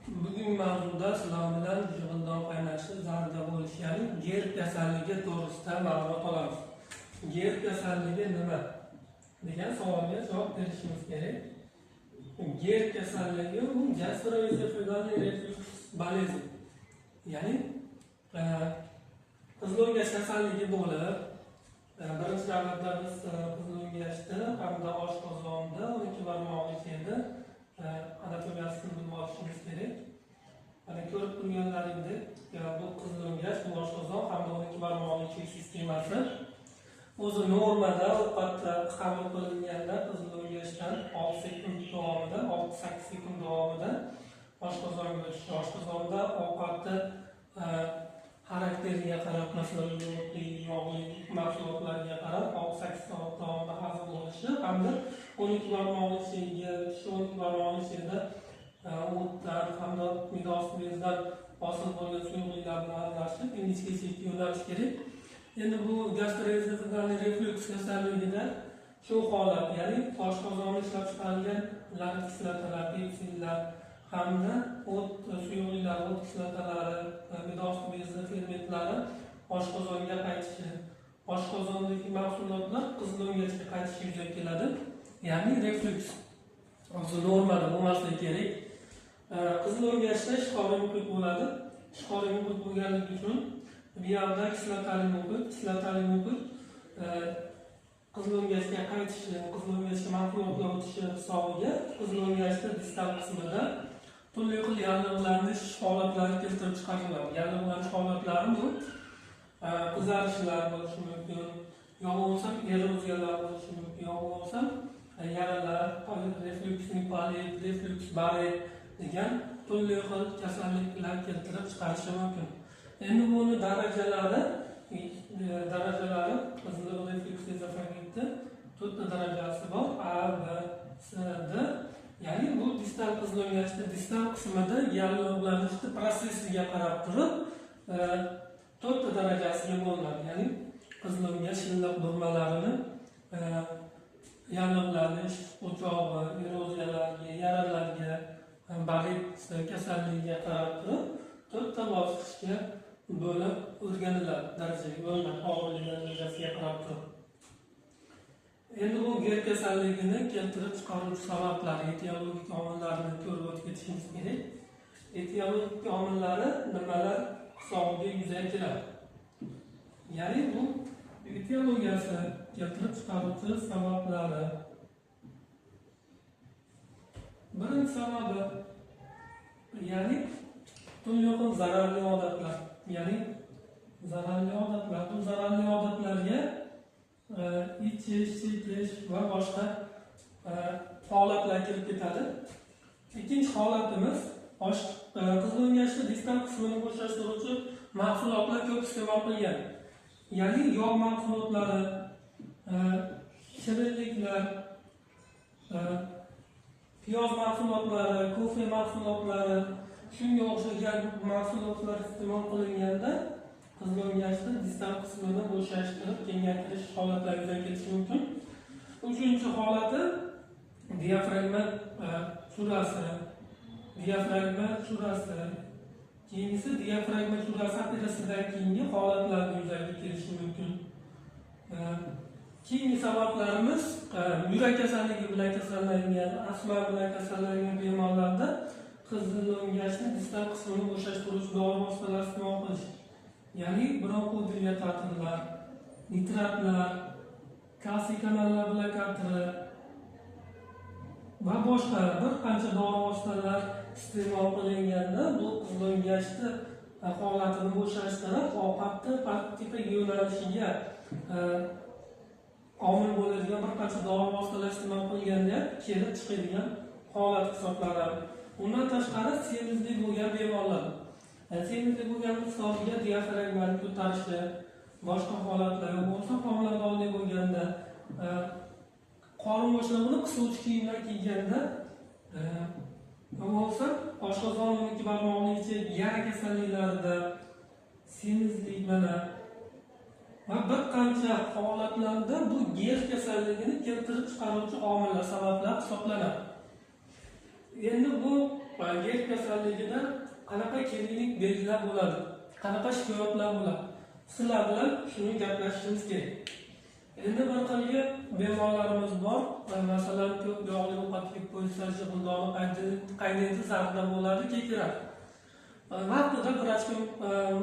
Bugungi mavzuda sizlar bilan yig'indoq qaynashi zarda bo'lish, ya'ni GERD kasalligi to'g'risida ma'lumot olamiz. GERD kasalligi nima degan savolga javob berishimiz kerak. GERD kasalligi bu gastroesofagal reflux bolezn. Ya'ni qizil'o'ngach kasalligi bo'lib, birinchi navbatda biz qizil'o'ngachda hamda oshqozonda 12 barmoqli terda anatomiyasini bilib olishimiz kerak. Mana ko'rib turganlaringdek, bu qizil'o'ngach, bu oshqozon hamda 12 barmoqli ichak sistemasi o'zi normada ovqatda qabul qilinganda qizil'o'ngachdan 6 sekund davomida, 6-8 sekund davomida oshqozonga o'tishi, oshqozonda ovqatni xarakteriga qarab, masalan, yog'li mahsulotlarga qarab 6-8 soat davomida hazm bo'lishi hamda 12 barmoqli ichakga o'tishi, 12 barmoqli ichakda o'tdan hamda midos bezdan hosil bo'lgan suyuqliklar bilan aralashib ingichka ichakka yo'nalishi kerak. Endi bu gastroesofagal reflux kasalligida shu holat, ya'ni oshqozonda ishlab chiqarilgan laktik kislotalar, pepsinlar hamda o't suyuqliklar, o't kislotalari, midos bezi fermentlari oshqozonga qaytishi, oshqozondagi mahsulotlar qizil'o'ngachga qaytishi yuzaga keladi. Ya'ni reflux o'zi normada bo'lmasligi kerak. Qizil'o'ngachda ishqoriy muhit bo'ladi. Ishqoriy muhit bo'lganligi uchun bu yerda kislotali muhit qizil'o'ngachga qaytishi, qizil'o'ngachga mahsulotlar o'tishi hisobiga qizil'o'ngachda distal qismida turli xil yallig'lanish holatlari keltirib chiqariladi. Yallig'lanish holatlari bu qizarishlar bo'lishi mumkin, yo bo'lmasa eroziyalar bo'lishi mumkin, yo bo'lmasa yaralar, refluksning polit, reflux baret degan turli xil kasalliklar keltirib chiqarishi mumkin. Endi buni darajalari qizil reflux esofagitda 4 ta darajasi bor: A, B, C, D. Ya'ni bu distal qizil'o'ngachda distal qismida yallig'lanishni prosesiga qarab turib 4 ta darajasiga bo'linadi. Ya'ni qizil'o'ngach shilliq burmalarini yallig'lanish o'chog'i, eroziyalarga, yaralarga, baret kasalligiga qarab turib 4 ta bosqichga bo'lib o'rganiladi, darajaga bo'linadi, og'irlik darajasiga qarab turib. Endi bu GERD kasalligini keltirib chiqaruvchi sabablar, etiologik omillarni ko'rib o'tib ketishimiz kerak. Etiologik omillari nimalar hisobiga yuzaga keladi? Ya'ni bu etiologiyasi, keltirib chiqaruvchi sabablari. Birinchi sababi, ya'ni turli xil zararli odatlar. Ya'ni zararli odatlar, bu zararli odatlarga ichish, chekish va boshqa holatlar kirib ketadi. Ikkinchi holatimiz qizil'o'ngachda distal qismini bo'shashtiruvchi mahsulotlar ko'p iste'mol qilingan. Ya'ni yog' mahsulotlari, shirinliklar, piyoz mahsulotlari, kofe mahsulotlari, shunga o'xshagan mahsulotlar iste'mol qilinganda qizil'o'ngachda distal qismini bo'shashtirib, kengaytirish holatlari yuzaga kelishi mumkin. Uchinchi holati diafragma churasi. Keyingisi diafragma churasi operatsiyadan keyingi holatlarda yuzaga kelishi mumkin. Keyingi sabablarimiz yurak kasalligi bilan kasallangan, astma bilan kasallangan bemorlarda qizil'o'ngachning distal qismini bo'shashtiruvchi dori vositalar iste'mol qilish. Ya'ni bronkodilatatorlar, nitratlar, kalsiy kanallar blokatori va boshqa bir qancha dori vositalar iste'mol qilinganda bu qizil'o'ngachni holatini bo'shashtirib, ovqatni partiga yo'nalishiga omil bo'ladigan bir qancha dori vositalar iste'mol qilganda kelib chiqadigan holat hisoblanadi. Undan tashqari semizlik bo'lgan bemorlar, semizlik bo'lgan hisobiga diafragmani ko'tarishi, boshqa holatlar bo'lsa, homiladorlik bo'lganda, qorin bo'shlig'ini qisuvchi kiyimlar kiyganda, bo'lsa oshqozon 12 barmoqli ichak yara kasalliklarida, semizlik mana va bir qancha holatlarda bu GERD kasalligini keltirib chiqaruvchi omillar, sabablar hisoblanadi. Endi bu GERD kasalligi kasalligida qanaqa klinik belgilar bo'ladi, qanaqa shikoyatlar bo'ladi, sizlar bilan shuni gaplashishimiz kerak. Endi bir qilga bemorlarimiz bor, masalan ko'p yog'li ovqat yeb qo'ysa, jig'ildoni qaynaydi, zarda bo'ladi, kekiradi. Vaqtida vrachga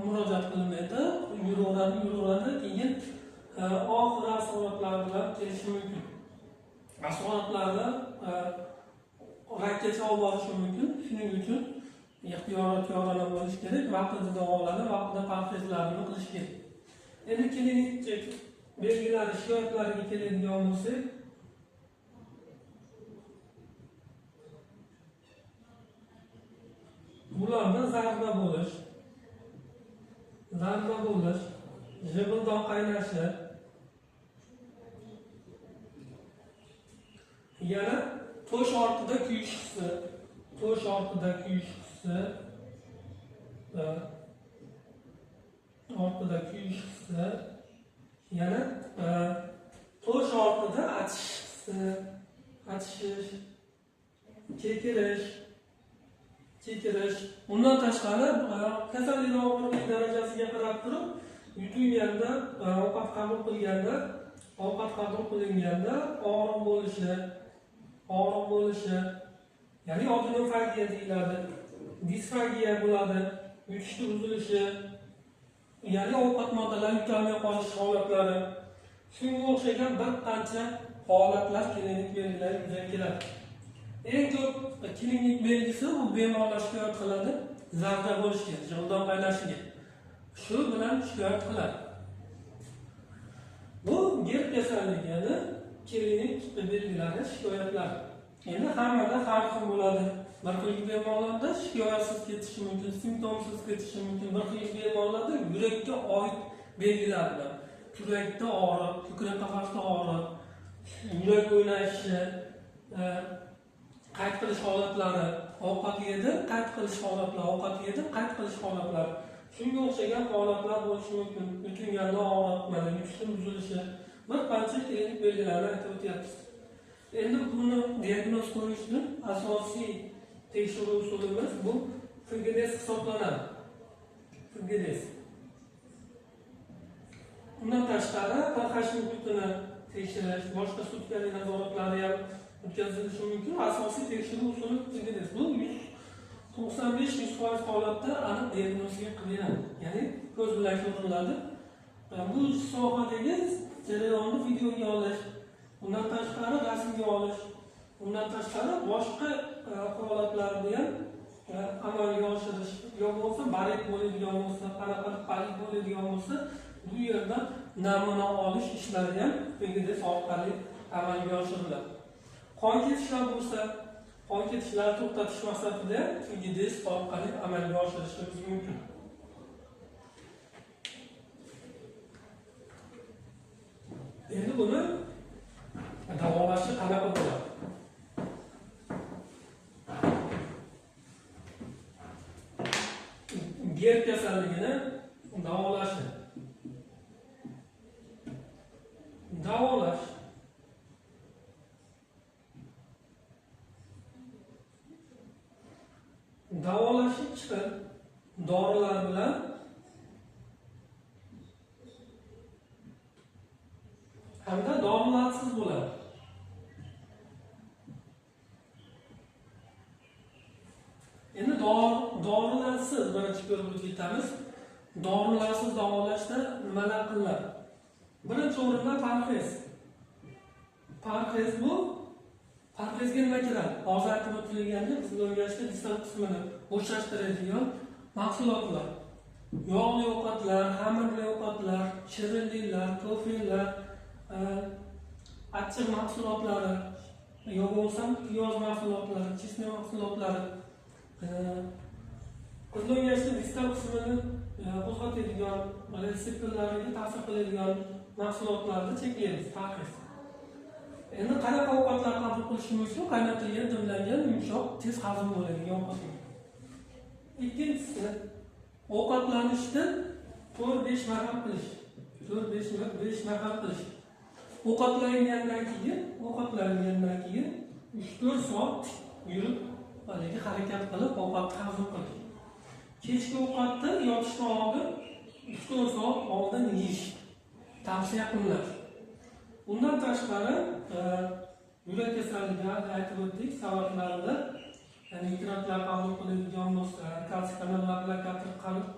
murojaat qilinmaydi, yuraveradi, keyin oxir asoratlar bilan kelishi mumkin. Asoratlarni rakkacha olib borishi mumkin. Shuning uchun ehtiyot bo'lish kerak, vaqtida davolanib, vaqtida parhezlarni qilish kerak. Endi klinik belgilari, shikoyatlariga keladigan bo'lsak, bularda zarda bo'lish, jig'ildon qaynashi, yana to'sh ortida kuyish hissi, yana to'sh ortida achishish, chekirish. Undan tashqari kasallikning og'irlik darajasiga qarab turib, yutilganda, ovqat qabul qilinganda og'riq bo'lishi, ya'ni odinofagiya deyiladi, disfagiya bo'ladi, yutishni buzilishi, ya'ni ovqat moddalari yutolmay qolish holatlari. Shunga o'xshagan bir qancha holatlar klinik belgilar yuzaga keladi. Eng ko'p klinik belgisi u bemorlar shikoyat qiladi, zarda bo'lishiga, jig'ildon qaynashiga. Shu bilan shikoyat qiladi. Bu gerd kasalligini klinik belgilari, shikoyatlar. Endi hammada har xil bo'ladi. Bir xil bemorlarda shikoyatsiz ketishi mumkin, simptomsiz ketishi mumkin. Bir xil bemorlarda yurakka oid belgilar bor. Yurakda og'riq, ko'krak qafasida og'riq, yurak o'ynashi, qayt qilish holatlari, ovqat yedi, qayt qilish holatlari, shunga o'xshagan holatlar bo'lishi mumkin. Yutinganda og'riq, mana yutishni buzilishi, bir qancha klinik belgilarni aytib o'tyapmiz. Endi buni diagnoz qo'yishning asosiy tekshiruv usulimiz bu FGDS hisoblanadi. Undan tashqari pH muhitini tekshirish, boshqa sutkalik nazoratlari ham o'tkazilishi mumkin. Asosiy tekshiruv usuli FGDS. Bu 95-100% holatda aniq diagnostiga qilinadi. Ya'ni ko'z bilan ko'riladi. Bu sohadagi jarayonni videoga olish, undan tashqari rasmga olish, undan tashqari boshqa holatlarni ham amalga oshirish, yo bo'lsa barik bo'ladigan bo'lsa, qanaqadir barik bo'ladigan bo'lsa, bu yerda namuna olish ishlari ham FGDS orqali amalga oshiriladi. Qon ketishlar bo'lsa, qon ketishlarni to'xtatish maqsadida FGDS orqali amalga oshirishimiz mumkin. Endi buni davolashi qanaqa bo'ladi? Gerd kasalligini davolash. Davolash ikkita dorilar bilan hamda dorilarsiz bo'ladi. Endi dorilarsiz birinchi ko'rib o'tamiz. Dorilarsiz davolashda nimalar qilinadi? Birinchi o'rinda parhez. Parhez bu parhezga nima kiradi? Hozir aytib o'tilganda biz o'rganishda distal qismini bo'shashtiradigan mahsulotlar. Yog'li ovqatlar, xamirli ovqatlar, shirinliklar, kofelar, achchiq mahsulotlari, yo bo'lsa piyoz mahsulotlari, chesnak mahsulotlari, qizilgashli distal qismini qo'zg'atadigan, reseptorlarga ta'sir qiladigan mahsulotlarni cheklaymiz, parhez. Endi qanaqa ovqatlar qabul qilishimiz uchun qaynatilgan, dimlangan, yumshoq, tez hazm bo'ladigan ovqatlar. Ikkinchisi, ovqatlanishda 4-5 mahal qilish. 4-5 mahal qilish. Ovqatlangandan keyin 3-4 soat yurib haligi harakat qilib ovqatni hazm qilish. Kechki ovqatni yotishdan oldin 3-4 soat oldin yeyish tavsiya qilinadi. Bundan tashqari yurak kasalligi aytib o'tdik sabablarida nitratlar qabul qiladigan bo'lsa, kalsiy kanallar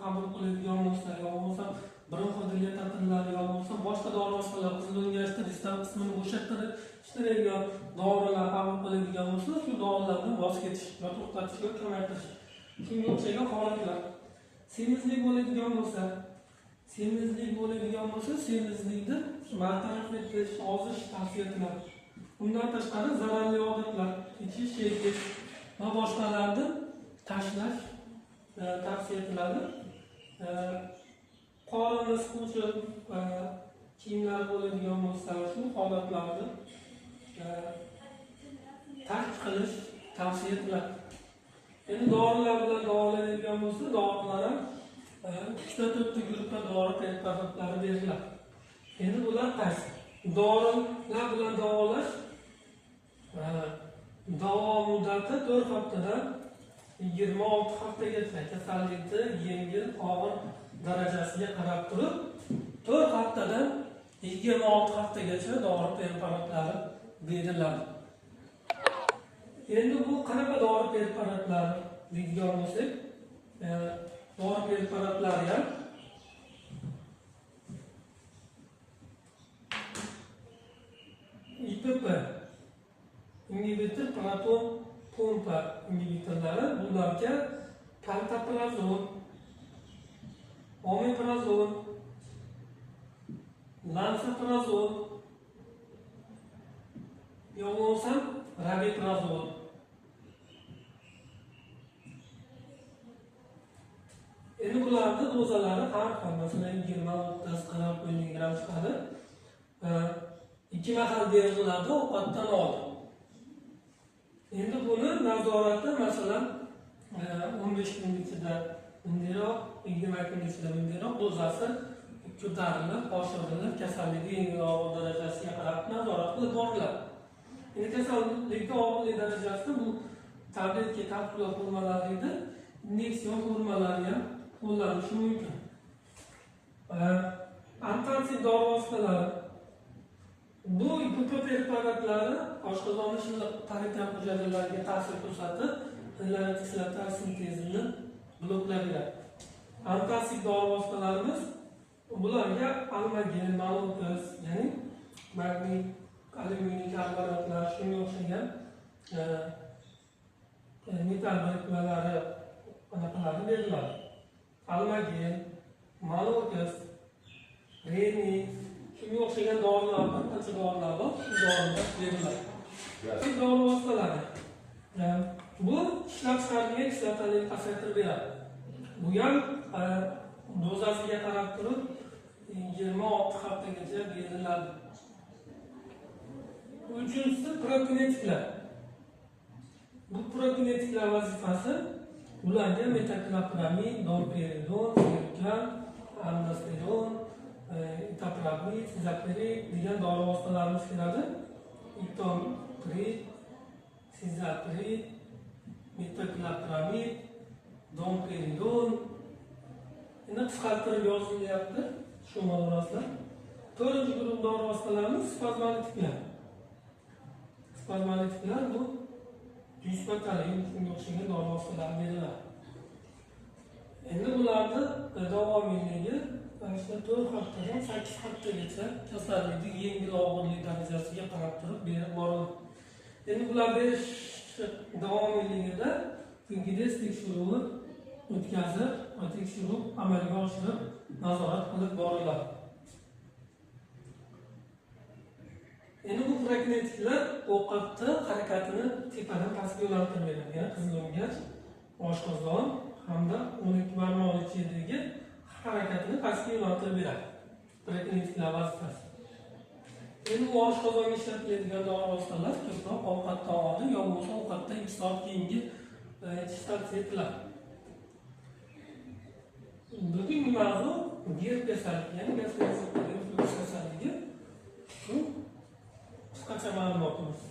qabul qiladigan bo'lsa, yo bo'lmasa bronxodilatorlar yo bo'lmasa boshqa dori vositalar qizilgashda distal qismini bo'shattiradigan dorilar qabul qiladigan bo'lsa, shu dorilardan voz kechish va to'xtatish va kamaytirish. Shunga o'xshagan holatlar. Semizlik bo'ladigan bo'lsa, semizlikni bartaraf etish, ozish tavsiya etiladi. Bundan tashqari zararli odatlar, ichish, yeyish va boshqalarni tashlash tavsiya etiladi. Qorinni siquvchi kiyimlar bo'ladigan bo'lsa, shu holatlarda tark qilish tavsiya etiladi. Endi dorilar bilan davolanadigan bo'lsa, dorilar ham 3-4 guruhda dori preparatlari beriladi. Endi bular qaysi? Dorilar bilan davolash davo muddati 4 haftadan 26 haftagacha kasallikni yengil, og'ir darajasiga qarab turib 4 haftadan 26 haftagacha dori preparatlari beriladi. Endi bu qanaqa dori preparatlari deydigan bo'lsak, dori preparatlari ham IPP ingibitor proton pompa ingibitorlari, bularga pantoprazol, omeprazol, lansoprazol, yo bo'lmasa rabeprazol. Endi bularni dozalari har xil, masalan 20-30-40 mg chiqadi. 2 mahal beriladi ovqatdan oldin. Endi buni nazorati masalan 15 kun ichida bundaroq, 20 kun ichida bundaroq dozasi ko'tarilib, oshirilib, kasallikning yengil og'ir darajasiga qarab nazorat qilib boriladi. Endi kasallikning og'irlik darajasida bu tabletka kapsula formalarida inyeksiyon formalari ham qo'llanishi mumkin. Antalsid dori vositalari. Bu IPP preparatlari oshqozon shilliq tarikan hujayralarga ta'sir ko'rsatib, g'illat kislota sintezini bloklaydi. Antalsid dori vositalarimiz bularga almagen, maltoz, ya'ni magniy, alyuminiy karbonatlar, shunga o'xshagan metal birikmalari anaqalari beriladi. Almagen, maltoz, reni, shunga o'xshagan dorilar, bir qancha dorilar bor, shu dorilar beriladi. Dori vositalari. Bu ishlab chiqarilgan kislotalikni pasaytirib beradi. Bu ham dozasiga qarab turib 26 haftagacha beriladi. Uchinchisi prokinetiklar. Bu prokinetiklar vazifasi ularga metaklopramid, domperidon, serkan, aldosteron, itoprobid, sizapirid degan dori vositalarimiz keladi. Itoprobid, sizapirid, metaklopramid, domperidon. Endi qisqartirib yozilyapti shu ma'lumotlar. 4-guruh dori vositalarimiz spazmolitiklar. Spazmolitiklar bu dispatalin, shunga o'xshagan dori vositalari beriladi. Endi bularni davomiyligi 4 haftadan 8 haftagacha kasallikning yengil og'irlik darajasiga qarab turib berib boriladi. Endi bular berish davomiyligida kungides tekshiruvi o'tkazib va tekshiruv amalga oshirib nazorat qilib boriladi. Endi bu prokinetiklar ovqatni harakatini tepadan pastga yo'naltirib beradi. Ya'ni qizilgach, oshqozon hamda 12 barmoq ichidagi harakatini pastga yo'naltirib beradi. Prokinetiklar vazifasi. Endi bu oshqozonga ishlatiladigan dori vositalar ko'proq ovqatdan oldin yo bo'lmasa ovqatdan 2 soat keyingi ichish tavsiya etiladi. Bugungi mavzu GERD kasalligi, ya'ni gastroenterofit kasalligi. Shu qisqacha ma'lumotimiz.